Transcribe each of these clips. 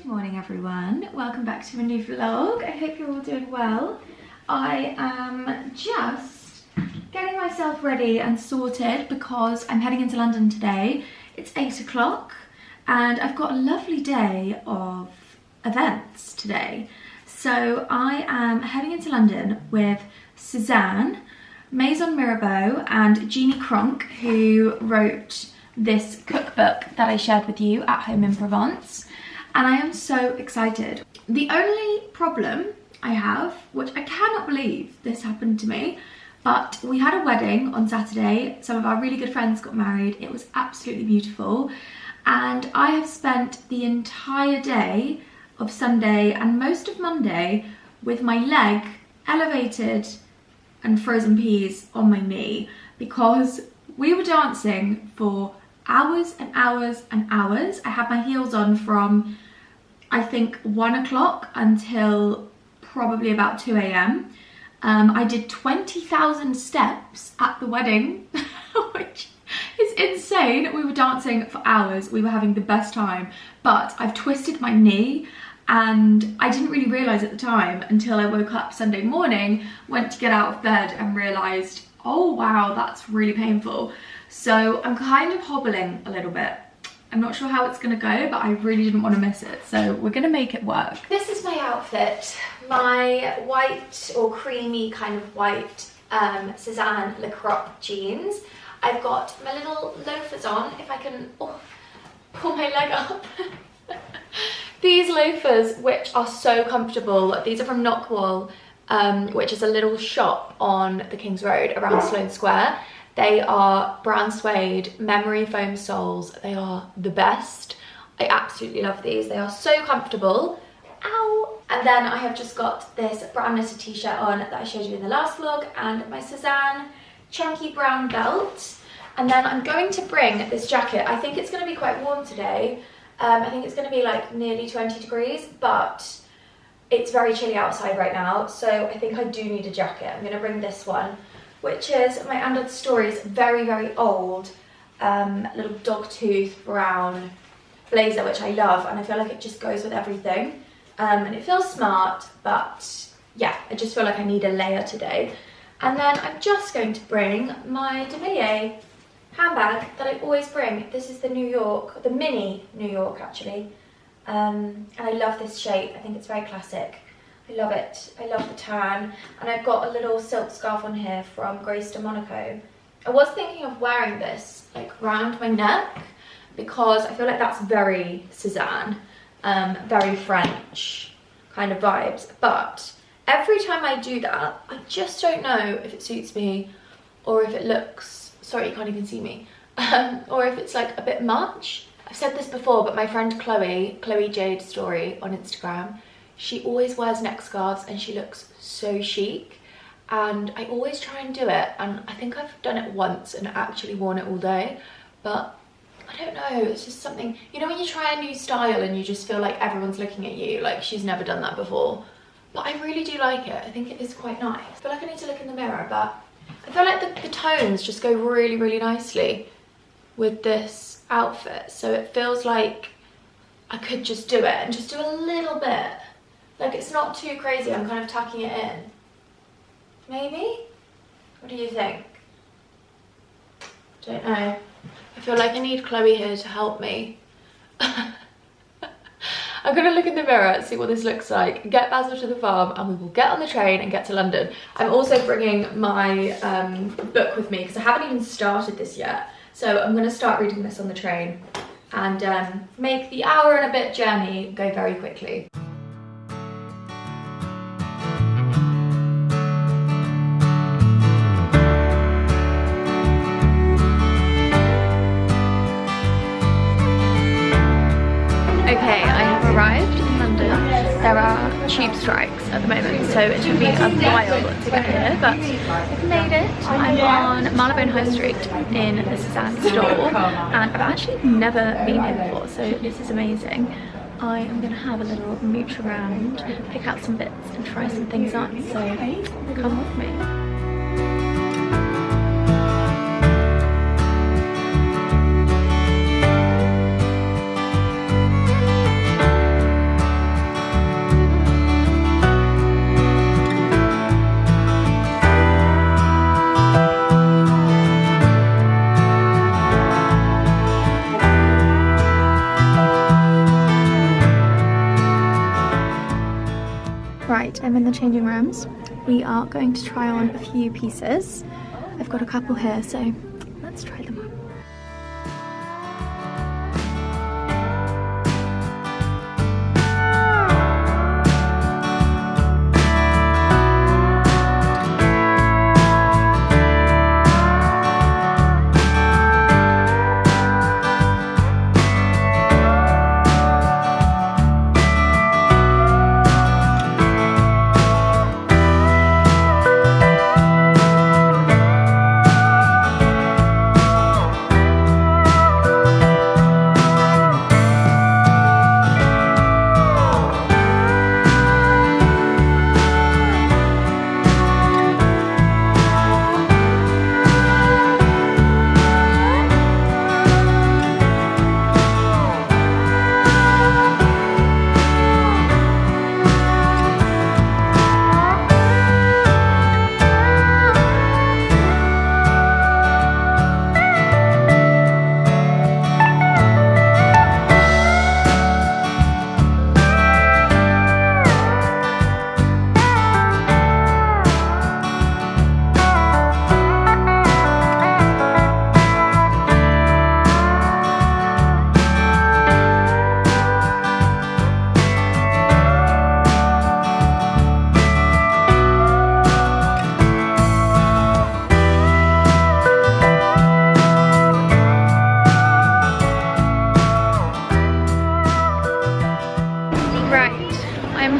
Good morning everyone, welcome back to a new vlog. I hope you're all doing well. I am just getting myself ready and sorted because I'm heading into London today. It's 8 o'clock and I've got a lovely day of events today. So I am heading into London with Suzanne, Maison Mirabeau and Jeannie Kronk, who wrote this cookbook that I shared with you at home in Provence. And I am so excited. The only problem I have, which I cannot believe this happened to me, but we had a wedding on Saturday. Some of our really good friends got married. It was absolutely beautiful. And I have spent the entire day of Sunday and most of Monday with my leg elevated and frozen peas on my knee because we were dancing for hours and hours and hours. I had my heels on from I think 1 o'clock until probably about 2 a.m. I did 20,000 steps at the wedding, which is insane. We were dancing for hours. We were having the best time, but I've twisted my knee and I didn't really realise at the time until I woke up Sunday morning, went to get out of bed and realised, oh wow, that's really painful. So I'm kind of hobbling a little bit. I'm not sure how it's gonna go, but I really didn't want to miss it. So we're gonna make it work. This is my outfit. My white or creamy kind of white Suzanne Le Crop jeans. I've got my little loafers on, if I can pull my leg up. These loafers, which are so comfortable. These are from Knockwall, which is a little shop on the King's Road around Sloane Square. They are brown suede, memory foam soles. They are the best. I absolutely love these. They are so comfortable. Ow! And then I have just got this brown knitted t-shirt on that I showed you in the last vlog and my Suzanne chunky brown belt. And then I'm going to bring this jacket. I think it's going to be quite warm today. I think it's going to be like nearly 20 degrees, but it's very chilly outside right now. So I think I do need a jacket. I'm going to bring this one, which is my Andad Stories very, very old little dog tooth brown blazer, which I love, and I feel like it just goes with everything. And it feels smart, but yeah, I just feel like I need a layer today. And then I'm just going to bring my Demilier handbag that I always bring. This is the New York, the mini New York actually. And I love this shape. I think it's very classic. I love it. I love the tan. And I've got a little silk scarf on here from Grace de Monaco. I was thinking of wearing this like round my neck because I feel like that's very Suzanne, very French kind of vibes. But every time I do that, I just don't know if it suits me or if it looks, sorry, you can't even see me, or if it's like a bit much. I've said this before, but my friend Chloe Jade Story on Instagram, she always wears neck scarves and she looks so chic, and I always try and do it, and I think I've done it once and actually worn it all day, but I don't know, it's just something, you know when you try a new style and you just feel like everyone's looking at you like she's never done that before, but I really do like it. I think it is quite nice. I feel like I need to look in the mirror, but I feel like the tones just go really, really nicely with this outfit, so it feels like I could just do it and just do a little bit. Like it's not too crazy, I'm kind of tucking it in. Maybe? What do you think? Don't know. I feel like I need Chloe here to help me. I'm gonna look in the mirror, see what this looks like, get Basil to the farm, and we will get on the train and get to London. I'm also bringing my book with me because I haven't even started this yet. So I'm gonna start reading this on the train and make the hour and a bit journey go very quickly. Okay, I have arrived in London. There are tube strikes at the moment, so it took me a while to get here, but I've made it. I'm on Marylebone High Street in the Suzanne store, and I've actually never been here before, so this is amazing. I am going to have a little mooch around, pick out some bits and try some things on, so come with me. Right, I'm in the changing rooms. We are going to try on a few pieces. I've got a couple here, so let's try them on.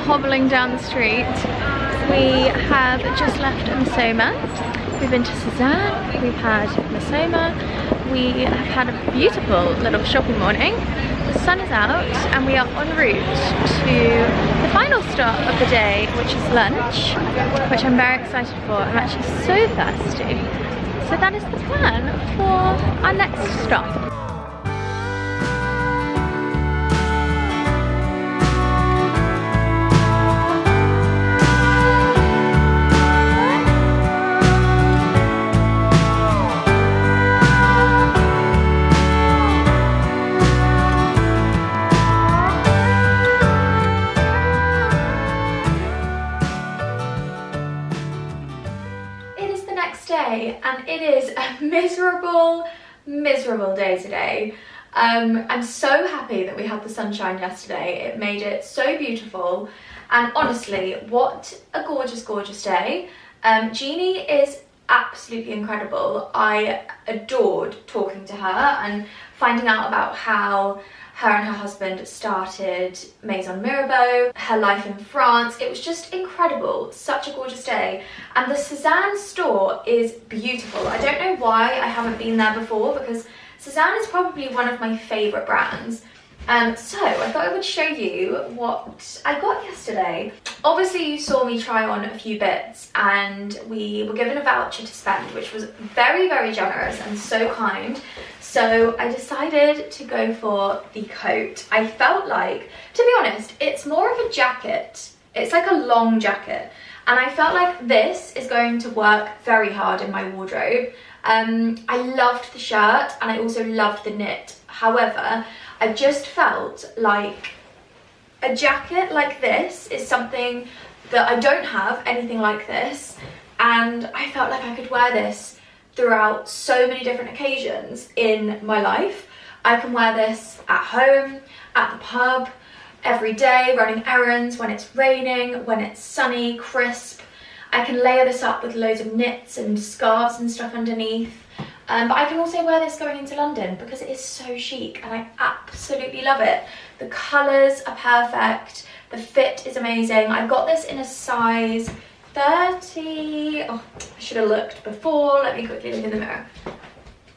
Hobbling down the street. We have just left Misoma. We've been to Cezanne, we've had Misoma, we have had a beautiful little shopping morning. The sun is out and we are en route to the final stop of the day, which is lunch, which I'm very excited for. I'm actually so thirsty. So that is the plan for our next stop. And it is a miserable day today. I'm so happy that we had the sunshine yesterday. It made it so beautiful, and honestly, what a gorgeous day. Jeannie is absolutely incredible. I adored talking to her and finding out about how her and her husband started Maison Mirabeau, her life in France. It was just incredible, such a gorgeous day. And the Cezanne store is beautiful. I don't know why I haven't been there before, because Cezanne is probably one of my favourite brands. So I thought I would show you what I got yesterday. Obviously you saw me try on a few bits, and we were given a voucher to spend, which was very generous and so kind. So I decided to go for the coat. I felt like, to be honest, it's more of a jacket. It's like a long jacket. And I felt like this is going to work very hard in my wardrobe. I loved the shirt and I also loved the knit. However, I just felt like a jacket like this is something that I don't have anything like this. And I felt like I could wear this throughout so many different occasions in my life. I can wear this at home, at the pub, every day, running errands, when it's raining, when it's sunny, crisp. I can layer this up with loads of knits and scarves and stuff underneath. But I can also wear this going into London because it is so chic and I absolutely love it. The colours are perfect, the fit is amazing. I got this in a size 30, oh, I should have looked before, let me quickly look in the mirror.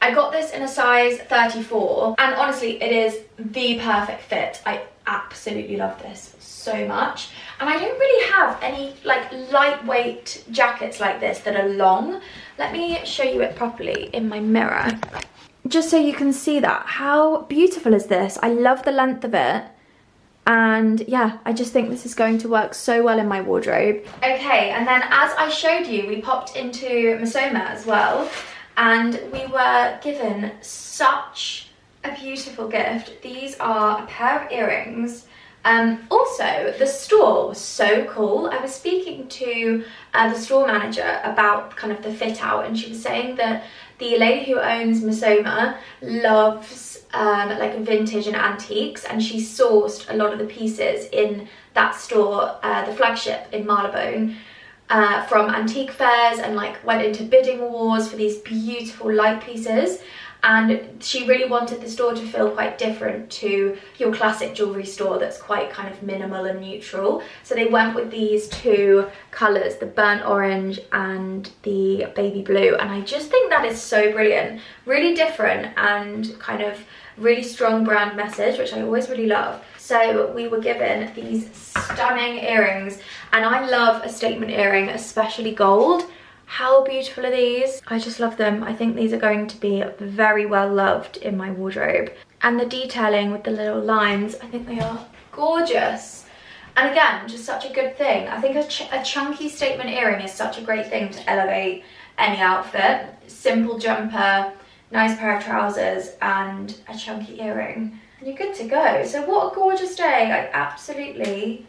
I got this in a size 34, and honestly it is the perfect fit. I absolutely love this so much, and I don't really have any like lightweight jackets like this that are long. Let me show you it properly in my mirror, just so you can see that. How beautiful is this? I love the length of it. And yeah, I just think this is going to work so well in my wardrobe. Okay, and then as I showed you, we popped into Misoma as well, and we were given such a beautiful gift. These are a pair of earrings. Also, the store was so cool. I was speaking to the store manager about kind of the fit out, and she was saying that the lady who owns Misoma loves like vintage and antiques, and she sourced a lot of the pieces in that store, the flagship in Marylebone, from antique fairs, and like went into bidding wars for these beautiful light pieces. And she really wanted the store to feel quite different to your classic jewellery store that's quite kind of minimal and neutral. So they went with these two colours, the burnt orange and the baby blue. And I just think that is so brilliant. Really different and kind of really strong brand message, which I always really love. So we were given these stunning earrings, and I love a statement earring, especially gold. How beautiful are these? I just love them. I think these are going to be very well loved in my wardrobe. And the detailing with the little lines, I think they are gorgeous. And again, just such a good thing. I think a chunky statement earring is such a great thing to elevate any outfit. Simple jumper, nice pair of trousers, and a chunky earring. And you're good to go. So what a gorgeous day. I absolutely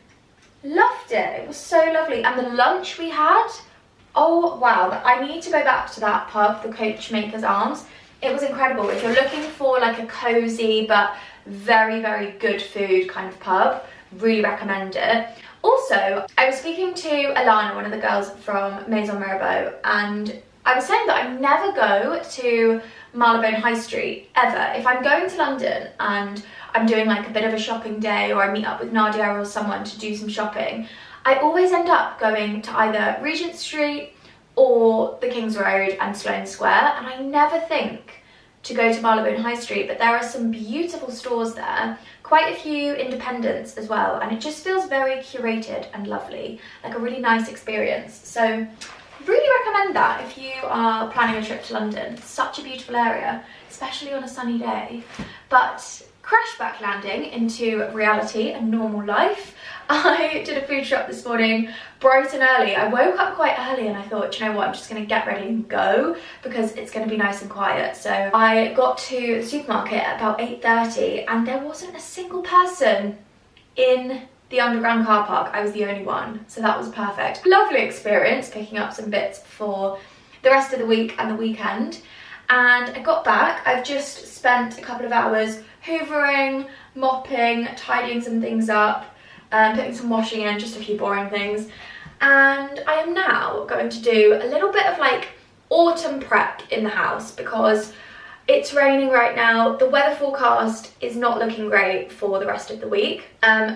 loved it. It was so lovely. And the lunch we had, oh wow, I need to go back to that pub, the Coachmakers Arms. It was incredible. If you're looking for like a cozy but very, very good food kind of pub, really recommend it. Also, I was speaking to Alana, one of the girls from Maison Mirabeau, and I was saying that I never go to Marylebone High Street ever. If I'm going to London and I'm doing like a bit of a shopping day, or I meet up with Nadia or someone to do some shopping, I always end up going to either Regent Street or the King's Road and Sloane Square, and I never think to go to Marylebone High Street, but there are some beautiful stores there, quite a few independents as well, and it just feels very curated and lovely, like a really nice experience. So really recommend that if you are planning a trip to London. It's such a beautiful area, especially on a sunny day. But crash back landing into reality and normal life. I did a food shop this morning bright and early. I woke up quite early and I thought, you know what, I'm just going to get ready and go because it's going to be nice and quiet. So I got to the supermarket at about 8:30 and there wasn't a single person in the underground car park. I was the only one, so that was perfect. Lovely experience picking up some bits for the rest of the week and the weekend. And I got back, I've just spent a couple of hours hoovering, mopping, tidying some things up, putting some washing in, just a few boring things. And I am now going to do a little bit of like autumn prep in the house because it's raining right now. The weather forecast is not looking great for the rest of the week,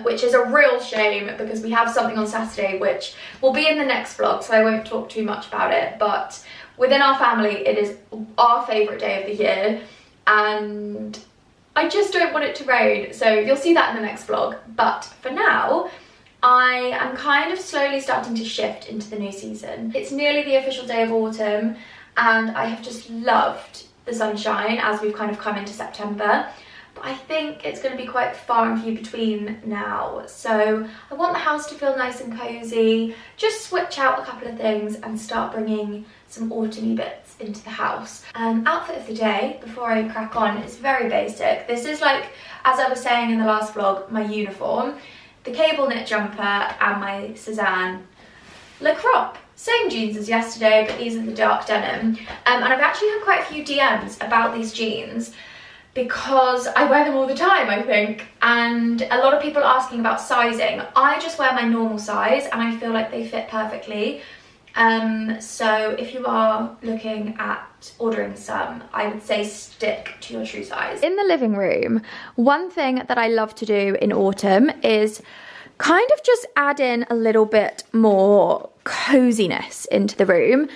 which is a real shame because we have something on Saturday which will be in the next vlog, so I won't talk too much about it. But within our family, it is our favourite day of the year and I just don't want it to rain, so you'll see that in the next vlog. But for now, I am kind of slowly starting to shift into the new season. It's nearly the official day of autumn and I have just loved the sunshine as we've kind of come into September, but I think it's going to be quite far and few between now. So I want the house to feel nice and cozy, just switch out a couple of things and start bringing some autumny bits into the house. Outfit of the day, before I crack on, is very basic. This is like, as I was saying in the last vlog, my uniform, the cable knit jumper and my Cézanne Le Crop. Same jeans as yesterday, but these are the dark denim. And I've actually had quite a few DMs about these jeans because I wear them all the time, I think. And a lot of people are asking about sizing. I just wear my normal size and I feel like they fit perfectly. So if you are looking at ordering some, I would say stick to your true size. In the living room, one thing that I love to do in autumn is kind of just add in a little bit more coziness into the room.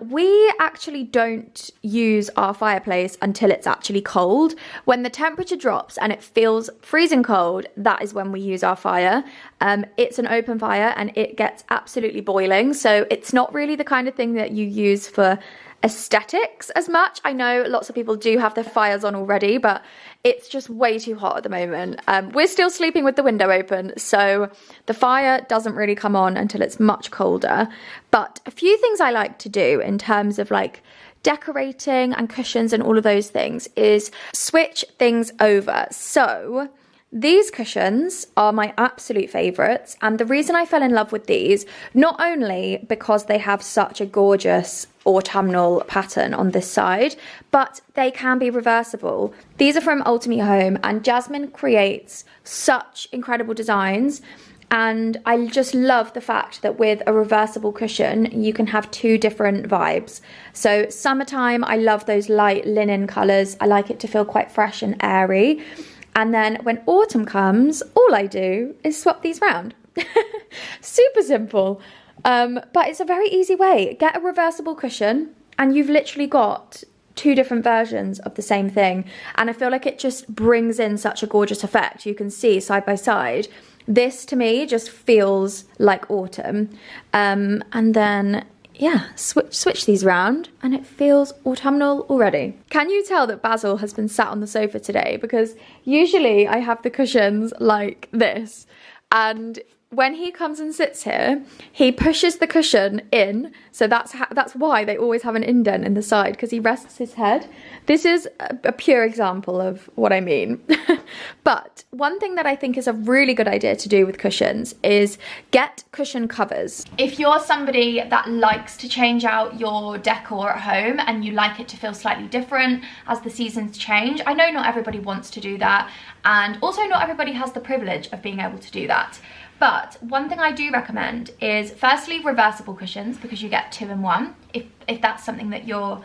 We actually don't use our fireplace until it's actually cold. When the temperature drops and it feels freezing cold, that is when we use our fire. It's an open fire and it gets absolutely boiling, so it's not really the kind of thing that you use for aesthetics as much. I know lots of people do have their fires on already, but it's just way too hot at the moment. We're still sleeping with the window open, so the fire doesn't really come on until it's much colder. But a few things I like to do in terms of like decorating and cushions and all of those things is switch things over. So These cushions are my absolute favourites, and the reason I fell in love with these, not only because they have such a gorgeous autumnal pattern on this side, but they can be reversible. These are from OOTD Home, and Jasmine creates such incredible designs, and I just love the fact that with a reversible cushion you can have two different vibes. So summertime, I love those light linen colours. I like it to feel quite fresh and airy. And then when autumn comes, all I do is swap these round. Super simple. But it's a very easy way. Get a reversible cushion and you've literally got two different versions of the same thing. And I feel like it just brings in such a gorgeous effect. You can see side by side. This to me just feels like autumn. And then yeah, switch these round and it feels autumnal already. Can you tell that Basil has been sat on the sofa today? Because usually I have the cushions like this, and when he comes and sits here, he pushes the cushion in. So that's why they always have an indent in the side, because he rests his head. This is a pure example of what I mean. But one thing that I think is a really good idea to do with cushions is get cushion covers. If you're somebody that likes to change out your decor at home and you like it to feel slightly different as the seasons change, I know not everybody wants to do that, and also not everybody has the privilege of being able to do that. But one thing I do recommend is firstly reversible cushions, because you get 2 in 1 if that's something that you're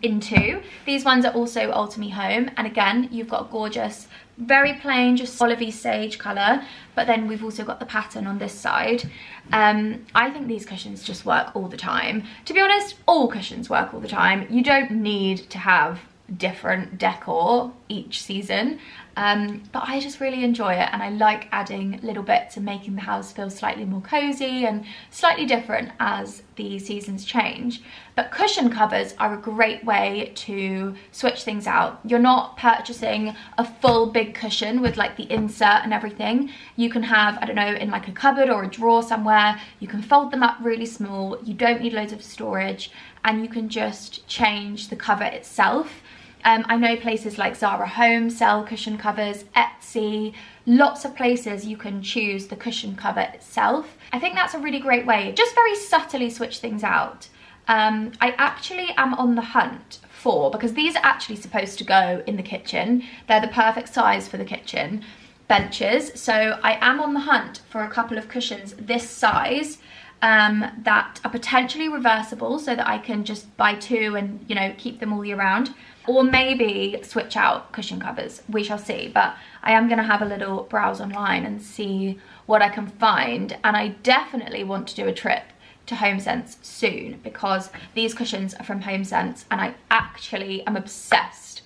into. These ones are also OOTD Home, and again you've got a gorgeous, very plain, just olivey sage colour, but then we've also got the pattern on this side. I think these cushions just work all the time. To be honest, all cushions work all the time. You don't need to have different decor each season, but I just really enjoy it, and I like adding little bits and making the house feel slightly more cozy and slightly different as the seasons change. But cushion covers are a great way to switch things out. You're not purchasing a full big cushion with like the insert and everything. You can have, I don't know, in like a cupboard or a drawer somewhere. You can fold them up really small. You don't need loads of storage, and you can just change the cover itself. I know places like Zara Home sell cushion covers, Etsy, lots of places you can choose the cushion cover itself. I think that's a really great way, just very subtly switch things out. I actually am on the hunt for, because these are actually supposed to go in the kitchen, they're the perfect size for the kitchen benches, so I am on the hunt for a couple of cushions this size that are potentially reversible, so that I can just buy 2 and, you know, keep them all year round. Or maybe switch out cushion covers, we shall see. But I am going to have a little browse online and see what I can find. And I definitely want to do a trip to HomeSense soon, because these cushions are from HomeSense and I actually am obsessed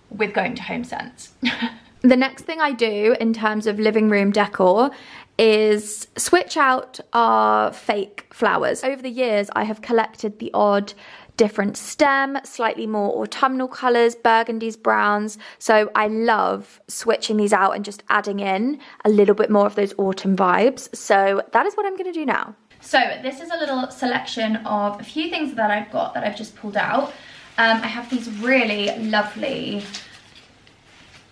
with going to HomeSense. The next thing I do in terms of living room decor is switch out our fake flowers. Over the years I have collected the odd different stem, slightly more autumnal colours, burgundies, browns. So I love switching these out and just adding in a little bit more of those autumn vibes. So that is what I'm going to do now. So this is a little selection of a few things that I've got that I've just pulled out. I have these really lovely,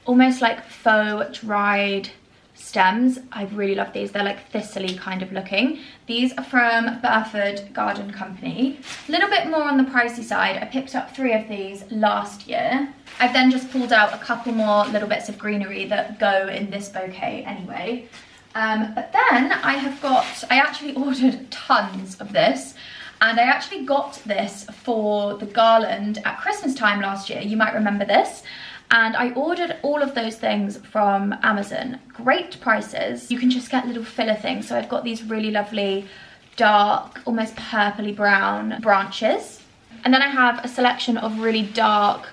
almost like faux dried stems. I really love these. They're like thistly kind of looking. These are from Burford Garden Company. A little bit more on the pricey side. I picked up 3 of these last year. I've then just pulled out a couple more little bits of greenery that go in this bouquet anyway. But then I actually ordered tons of this, and I actually got this for the garland at Christmas time last year. You might remember this. And I ordered all of those things from Amazon. Great prices. You can just get little filler things. So I've got these really lovely dark, almost purpley brown branches. And then I have a selection of really dark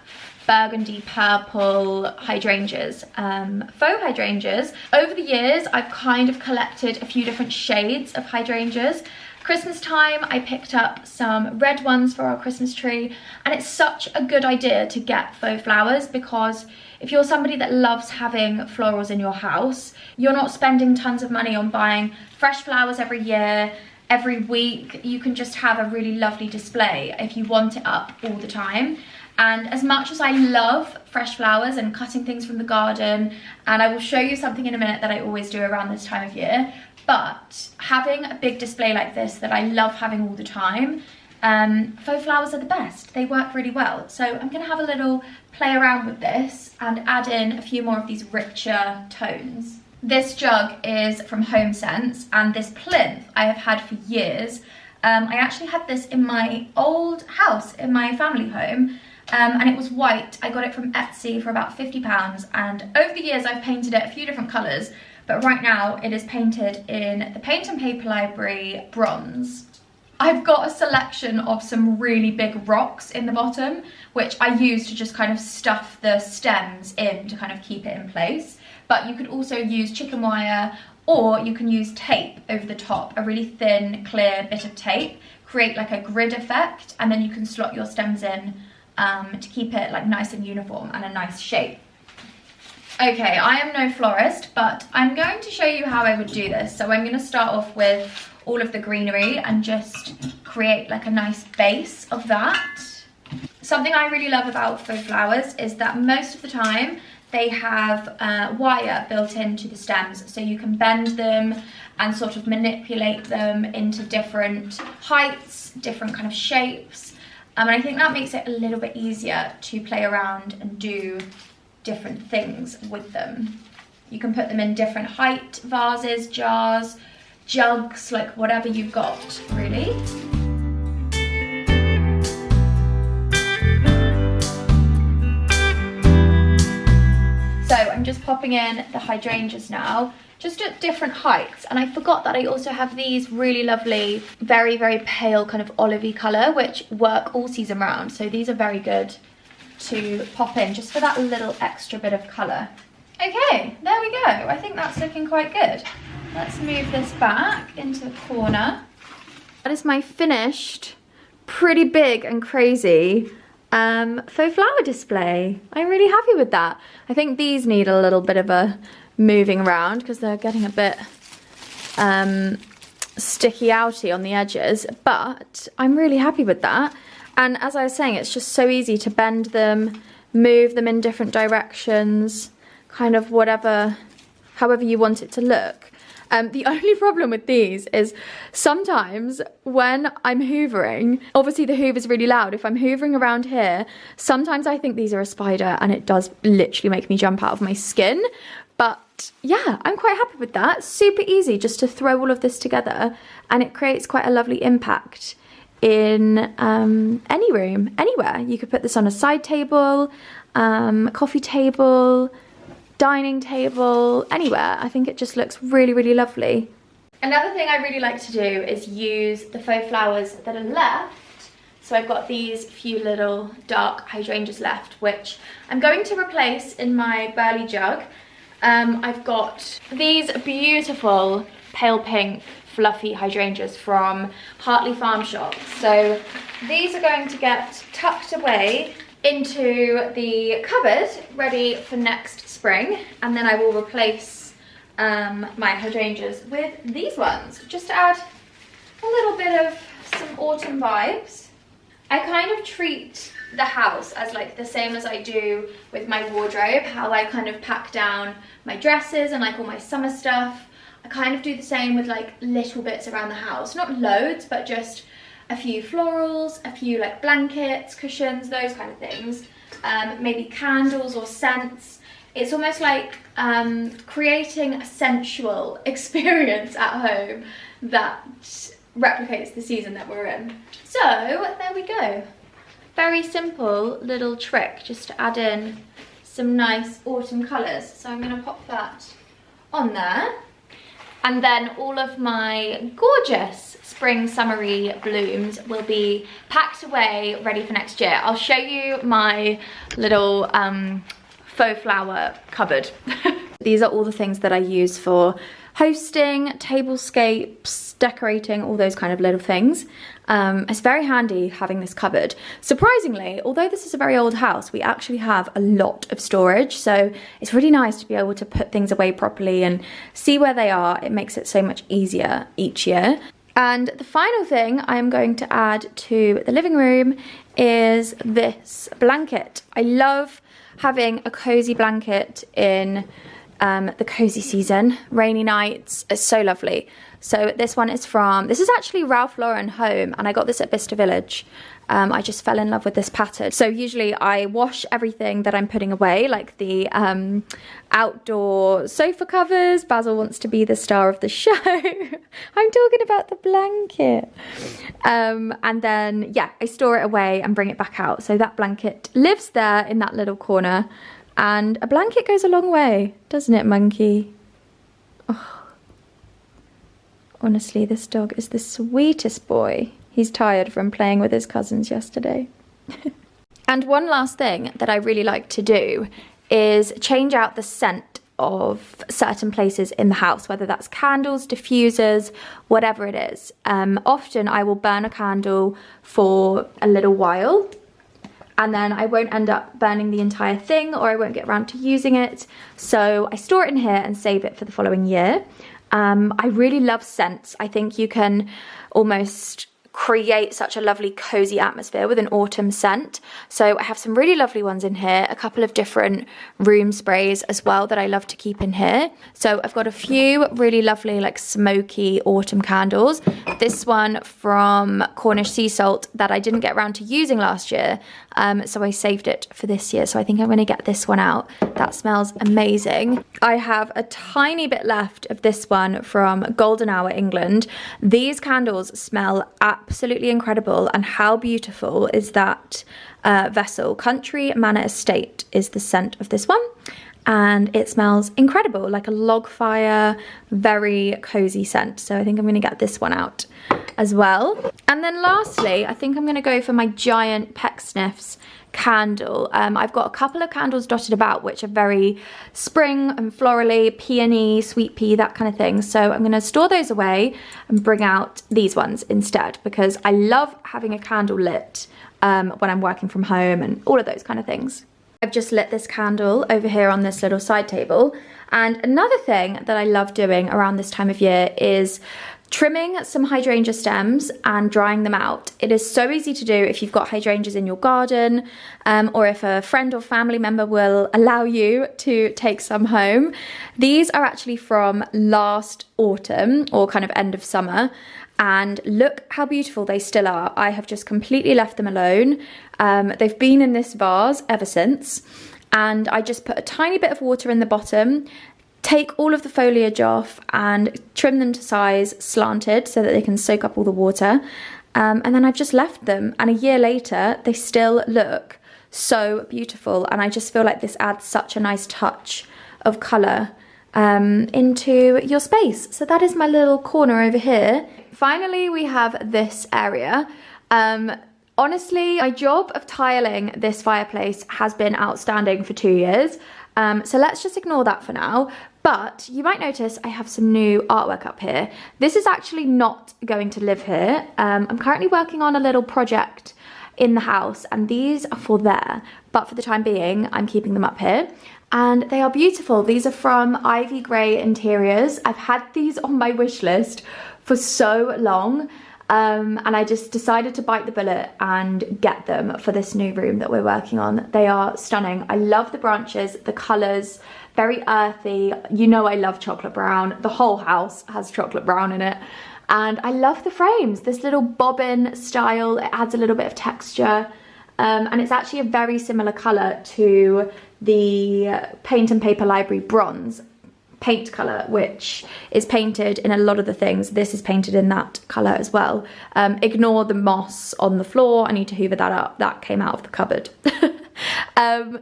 burgundy purple hydrangeas, faux hydrangeas. Over the years, I've kind of collected a few different shades of hydrangeas. Christmas time, I picked up some red ones for our Christmas tree, and it's such a good idea to get faux flowers, because if you're somebody that loves having florals in your house, you're not spending tons of money on buying fresh flowers every year, every week. You can just have a really lovely display if you want it up all the time. And as much as I love fresh flowers and cutting things from the garden, and I will show you something in a minute that I always do around this time of year, but having a big display like this that I love having all the time, faux flowers are the best. They work really well. So I'm going to have a little play around with this and add in a few more of these richer tones. This jug is from Home Sense, and this plinth I have had for years. I actually had this in my old house in my family home, and it was white. I got it from Etsy for about £50, and over the years I've painted it a few different colours, but right now it is painted in the Paint and Paper Library bronze. I've got a selection of some really big rocks in the bottom, which I use to just kind of stuff the stems in to kind of keep it in place. But you could also use chicken wire, or you can use tape over the top, a really thin, clear bit of tape, create like a grid effect, and then you can slot your stems in to keep it like nice and uniform and a nice shape. Okay, I am no florist, but I'm going to show you how I would do this. So I'm going to start off with all of the greenery and just create like a nice base of that. Something I really love about faux flowers is that most of the time they have wire built into the stems, so you can bend them and sort of manipulate them into different heights, different kind of shapes. And I think that makes it a little bit easier to play around and do different things with them. You can put them in different height vases, jars, jugs, like whatever you've got, really. So I'm just popping in the hydrangeas now, just at different heights. And I forgot that I also have these really lovely, very, very pale kind of olivey colour, which work all season round. So these are very good to pop in just for that little extra bit of colour. Okay, there we go. I think that's looking quite good. Let's move this back into the corner. That is my finished, pretty big and crazy faux flower display. I'm really happy with that. I think these need a little bit of a moving around because they're getting a bit sticky outy on the edges, but I'm really happy with that. And as I was saying, it's just so easy to bend them, move them in different directions, kind of whatever, however you want it to look. The only problem with these is sometimes when I'm hoovering, obviously the hoover's really loud. If I'm hoovering around here, sometimes I think these are a spider and it does literally make me jump out of my skin. But yeah, I'm quite happy with that. Super easy just to throw all of this together, and it creates quite a lovely impact in any room, anywhere. You could put this on a side table, coffee table, dining table, anywhere. I think it just looks really, really lovely. Another thing I really like to do is use the faux flowers that are left. So I've got these few little dark hydrangeas left, which I'm going to replace in my burley jug. I've got these beautiful pale pink fluffy hydrangeas from Hartley Farm Shop. So these are going to get tucked away into the cupboard, ready for next spring, and then I will replace my hydrangeas with these ones, just to add a little bit of some autumn vibes. I kind of treat the house as like the same as I do with my wardrobe, how I kind of pack down my dresses and like all my summer stuff. I kind of do the same with like little bits around the house, not loads, but just a few florals, a few like blankets, cushions, those kind of things. Maybe candles or scents. It's almost like creating a sensual experience at home that replicates the season that we're in. So there we go. Very simple little trick just to add in some nice autumn colours. So I'm going to pop that on there. And then all of my gorgeous spring summery blooms will be packed away, ready for next year. I'll show you my little faux flower cupboard. These are all the things that I use for hosting, tablescapes, decorating, all those kind of little things. It's very handy having this cupboard. Surprisingly, although this is a very old house, we actually have a lot of storage, so it's really nice to be able to put things away properly and see where they are. It makes it so much easier each year. And the final thing I'm going to add to the living room is this blanket. I love having a cozy blanket in the cozy season, rainy nights. It's so lovely. So this one is this is actually Ralph Lauren Home, and I got this at Bicester Village. I just fell in love with this pattern. So usually I wash everything that I'm putting away, like the outdoor sofa covers. Basil wants to be the star of the show. I'm talking about the blanket. And then, yeah, I store it away and bring it back out. So that blanket lives there in that little corner. And a blanket goes a long way, doesn't it, Monkey? Oh. Honestly, this dog is the sweetest boy. He's tired from playing with his cousins yesterday. And one last thing that I really like to do is change out the scent of certain places in the house, whether that's candles, diffusers, whatever it is. Often I will burn a candle for a little while, and then I won't end up burning the entire thing, or I won't get around to using it. So I store it in here and save it for the following year. I really love scents. I think you can almost create such a lovely cozy atmosphere with an autumn scent. So I have some really lovely ones in here, a couple of different room sprays as well that I love to keep in here. So I've got a few really lovely like smoky autumn candles. This one from Cornish Sea Salt that I didn't get around to using last year, so I saved it for this year. So I think I'm going to get this one out. That smells amazing. I have a tiny bit left of this one from Golden Hour England. These candles smell absolutely incredible, and how beautiful is that vessel? Country Manor Estate is the scent of this one, and it smells incredible, like a log fire, very cozy scent. So I think I'm going to get this one out as well. And then lastly, I think I'm going to go for my giant Pecksniffs candle. I've got a couple of candles dotted about which are very spring and florally, peony, sweet pea, that kind of thing. So I'm going to store those away and bring out these ones instead, because I love having a candle lit when I'm working from home and all of those kind of things. I've just lit this candle over here on this little side table. And another thing that I love doing around this time of year is trimming some hydrangea stems and drying them out. It is so easy to do if you've got hydrangeas in your garden, or if a friend or family member will allow you to take some home. These are actually from last autumn, or kind of end of summer, and look how beautiful they still are. I have just completely left them alone. They've been in this vase ever since, and I just put a tiny bit of water in the bottom, take all of the foliage off and trim them to size slanted so that they can soak up all the water. And then I've just left them, and a year later they still look so beautiful, and I just feel like this adds such a nice touch of colour into your space. So that is my little corner over here. Finally, we have this area. Honestly, my job of tiling this fireplace has been outstanding for 2 years. So let's just ignore that for now. But you might notice I have some new artwork up here. This is actually not going to live here. I'm currently working on a little project in the house, and these are for there. But for the time being, I'm keeping them up here. And they are beautiful. These are from Ivy Grey Interiors. I've had these on my wish list for so long. And I just decided to bite the bullet and get them for this new room that we're working on. They are stunning. I love the branches, the colours, very earthy. You know I love chocolate brown. The whole house has chocolate brown in it. And I love the frames, this little bobbin style. It adds a little bit of texture. And it's actually a very similar colour to the Paint and Paper Library bronze paint colour, which is painted in a lot of the things. This is painted in that colour as well. Ignore the moss on the floor. I need to hoover that up. That came out of the cupboard.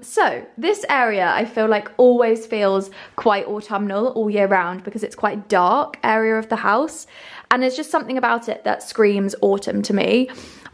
So this area I feel like always feels quite autumnal all year round, because it's quite a dark area of the house, and there's just something about it that screams autumn to me.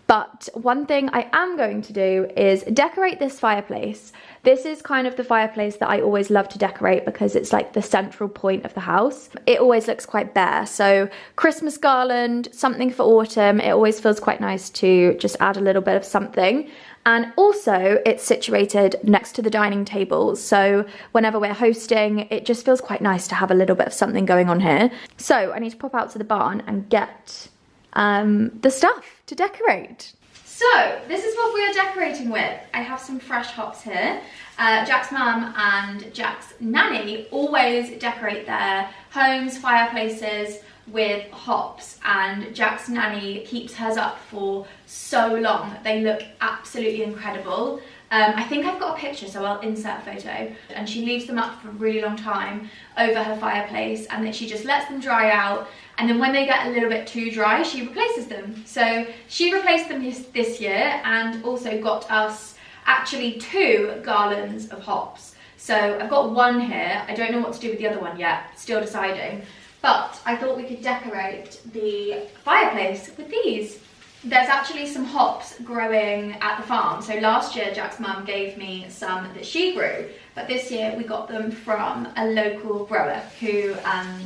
But one thing I am going to do is decorate this fireplace. This is kind of the fireplace that I always love to decorate, because it's like the central point of the house. It always looks quite bare. So Christmas garland, something for autumn. It always feels quite nice to just add a little bit of something. And also it's situated next to the dining table. So whenever we're hosting, it just feels quite nice to have a little bit of something going on here. So I need to pop out to the barn and get the stuff to decorate. So this is what we are decorating with. I have some fresh hops here. Jack's mum and Jack's nanny always decorate their homes, fireplaces with hops, and Jack's nanny keeps hers up for so long. They look absolutely incredible. I think I've got a picture, so I'll insert a photo. And she leaves them up for a really long time over her fireplace, and then she just lets them dry out. And then when they get a little bit too dry, she replaces them. So she replaced them this year, and also got us actually 2 garlands of hops. So I've got one here. I don't know what to do with the other one yet, still deciding. But I thought we could decorate the fireplace with these. There's actually some hops growing at the farm. So last year Jack's mum gave me some that she grew, but this year we got them from a local grower who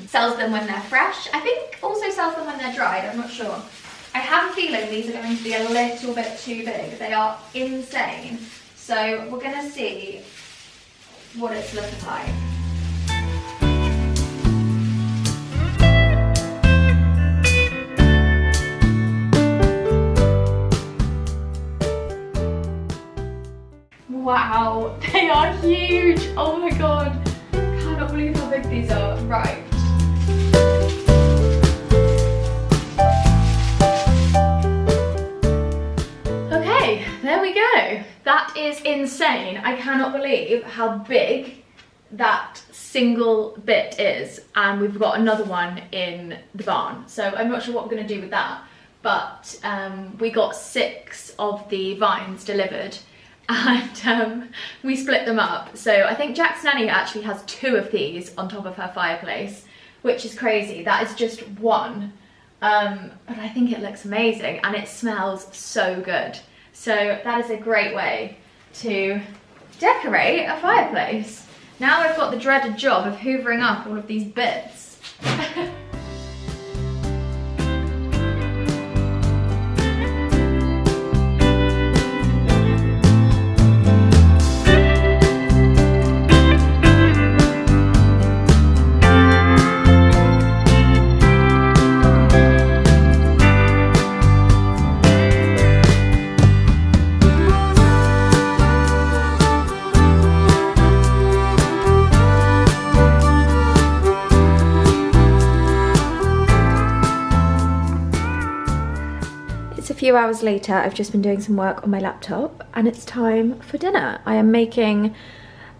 sells them when they're fresh. I think also sells them when they're dried, I'm not sure. I have a feeling these are going to be a little bit too big. They are insane. So we're gonna see what it's looking like. Wow, they are huge! Oh my god, cannot believe how big these are. Right. Okay, there we go. That is insane. I cannot believe how big that single bit is. And we've got another one in the barn. So I'm not sure what we're gonna do with that. But we got 6 of the vines delivered, and we split them up. So I think Jack's nanny actually has 2 of these on top of her fireplace, which is crazy. That is just one, but I think it looks amazing and it smells so good. So that is a great way to decorate a fireplace. Now I've got the dreaded job of hoovering up all of these bits. A few hours later, I've just been doing some work on my laptop and it's time for dinner. I am making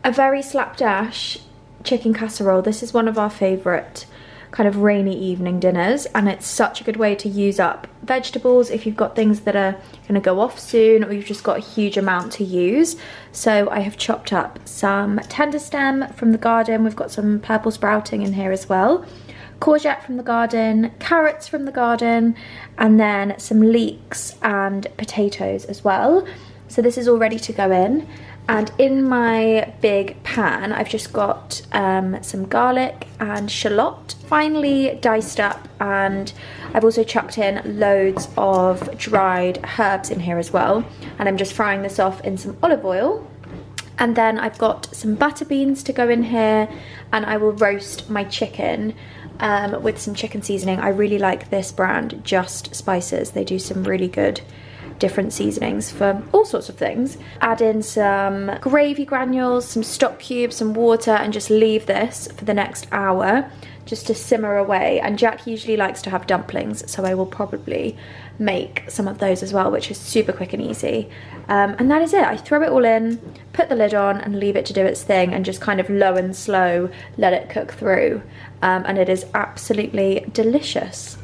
a very slapdash chicken casserole. This is one of our favourite kind of rainy evening dinners, and it's such a good way to use up vegetables if you've got things that are going to go off soon, or you've just got a huge amount to use. So I have chopped up some tender stem from the garden. We've got some purple sprouting in here as well. Courgette from the garden, carrots from the garden, and then some leeks and potatoes as well. So this is all ready to go in. And in my big pan, I've just got some garlic and shallot finely diced up, and I've also chucked in loads of dried herbs in here as well. And I'm just frying this off in some olive oil. And then I've got some butter beans to go in here, and I will roast my chicken with some chicken seasoning. I really like this brand, Just Spices. They do some really good different seasonings for all sorts of things. Add in some gravy granules, some stock cubes, some water, and just leave this for the next hour just to simmer away. And Jack usually likes to have dumplings, so I will probably make some of those as well, which is super quick and easy. And that is it. I throw it all in, put the lid on, and leave it to do its thing, and just kind of low and slow let it cook through. And it is absolutely delicious.